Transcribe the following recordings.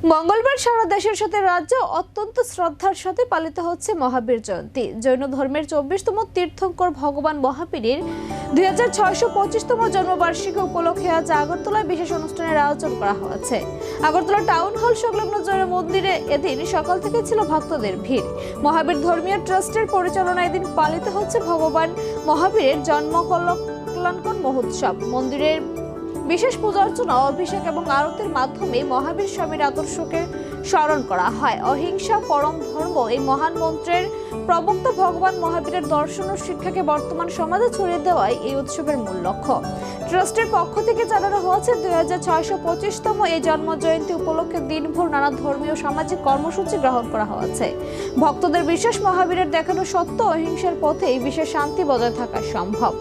মঙ্গলবার সারা দেশের সাথে রাজ্য অত্যন্ত শ্রদ্ধার সাথে পালিত হচ্ছে মহাবীর জয়ন্তী। জৈন ধর্মের 24তম তীর্থঙ্কর ভগবান মহাবীরের 2625তম জন্মবার্ষিকী উপলক্ষে আজ আগরতলায় বিশেষ অনুষ্ঠানের আয়োজন করা হয়েছে। আগরতলা টাউন হল সংলগ্ন জৈন মন্দিরে এদিন সকাল থেকে ছিল ভক্তদের ভিড়। মহাবীর ধর্মীয় ট্রাস্টের পরিচালনায় এদিন পালিত হচ্ছে ভগবান মহাবীরের জন্ম কল্যাণকর মহোৎসব। মন্দিরের বিশেষ পূজা অর্চনা, অভিষেক এবং আরতির মাধ্যমে মহাবীর স্বামীর আদর্শকে স্মরণ করা হয়। অহিংসা পরম ধর্ম এই মহান মন্ত্রের প্রবক্তা ভগবান মহাবীরের দর্শন ও শিক্ষাকে বর্তমান সমাজে ছড়িয়ে দেওয়াই এই উৎসবের মূল লক্ষ্য। ট্রাস্টের পক্ষ থেকে জানানো হয়েছে 2625তম এই জন্ম জয়ন্তী উপলক্ষে দিনভর নানা ধর্মীয় সামাজিক কর্মসূচি গ্রহণ করা হয়েছে। ভক্তদের বিশ্বাস মহাবীরের দেখানো সত্য অহিংসার পথে এই বিশেষ শান্তি বজায় থাকা সম্ভব।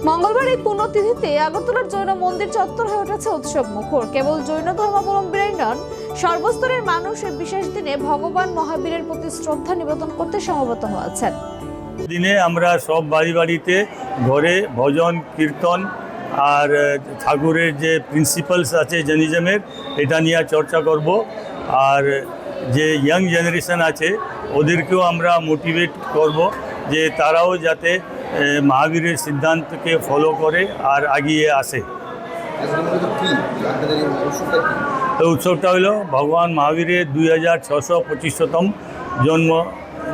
মঙ্গলবার এই পুণ্যতিথিতে আগরতলার জৈন মন্দির চত্বর হয়ে উঠেছে উৎসব মুখর। কেবল জৈন ধর্মাবলম্বীরাই নন, সর্বস্তরের মানুষ এই বিশেষ দিনে ভগবান মহাবীরের প্রতি শ্রদ্ধা নিবেদন করতে সমবেত হয়েছেন। দিনে আমরা সব বাড়িতে ঘরে ভজন কীর্তন আর ঠাকুরের যে প্রিন্সিপালস আছে জেনিজমের, এটা নিয়ে চর্চা করব। আর যে ইয়াং জেনারেশন আছে ওদেরকেও আমরা মোটিভেট করব যে তারাও যাতে মহাবীরের সিদ্ধান্তকে ফলো করে আর এগিয়ে আসে। উৎসবটা হলো ভগবান মহাবীরের 2625তম জন্ম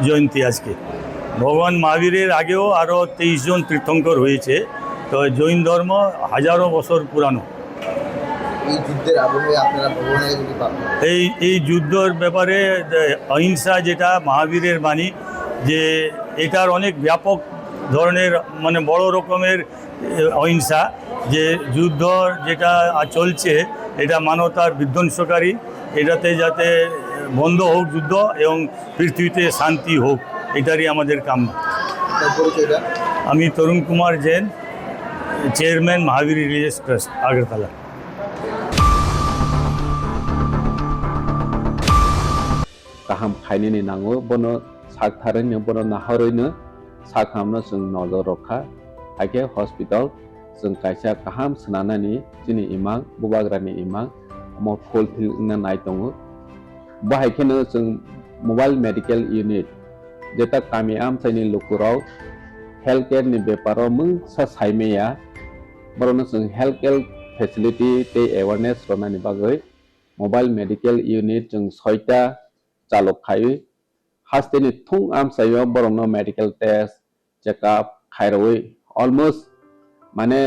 জয়ন্তী। আজকে ভগবান মহাবীরের আগেও আরও 23 জন তীর্থঙ্কর হয়েছে। তো জৈন ধর্ম হাজারো বছর পুরানো। এই যুদ্ধের ব্যাপারে অহিংসা যেটা মহাবীরের বাণী, যে এটার অনেক ব্যাপক ধরনের মানে বড় রকমের অহিংসা, যে যুদ্ধ যেটা চলছে এটা মানবতার বিধ্বংসকারী। এটাতে যাতে বন্ধ হোক যুদ্ধ এবং পৃথিবীতে শান্তি হোক, এটারই আমাদের কাম্য। আমি তরুণ কুমার জৈন, চেয়ারম্যান মহাবীর রিলিজিয়াস ট্রাস্ট, আগরতলা। गाहाम खायनो नांगौ बनो साग थारैनो बनो नाहरैनो साखामनो जों नजर रखा आगे हस्पिटाल जों कायसा गाहाम सोनानै जोंनि इमां बुबाग्रानि इमां मो फुलफिल नाय दङ। बाहायखेनो जों मबाइल मेडिकेल इउनिट जेटा गामि आमसाइनि लुकुराव हेल्थ केयारनि बेपाराव मुं सा साइमेया बरनो जों हेल्थ केयार फेसिलिटी ते एवारनेस रनानि बागै मबाइल मेडिकेल इउनिट जों 6टा चालक खायो। हास्तेनि थुं आमसाइयाव बरनो मेडिकेल टेस्ट चेकआप खायरवै अलमोस्ट माने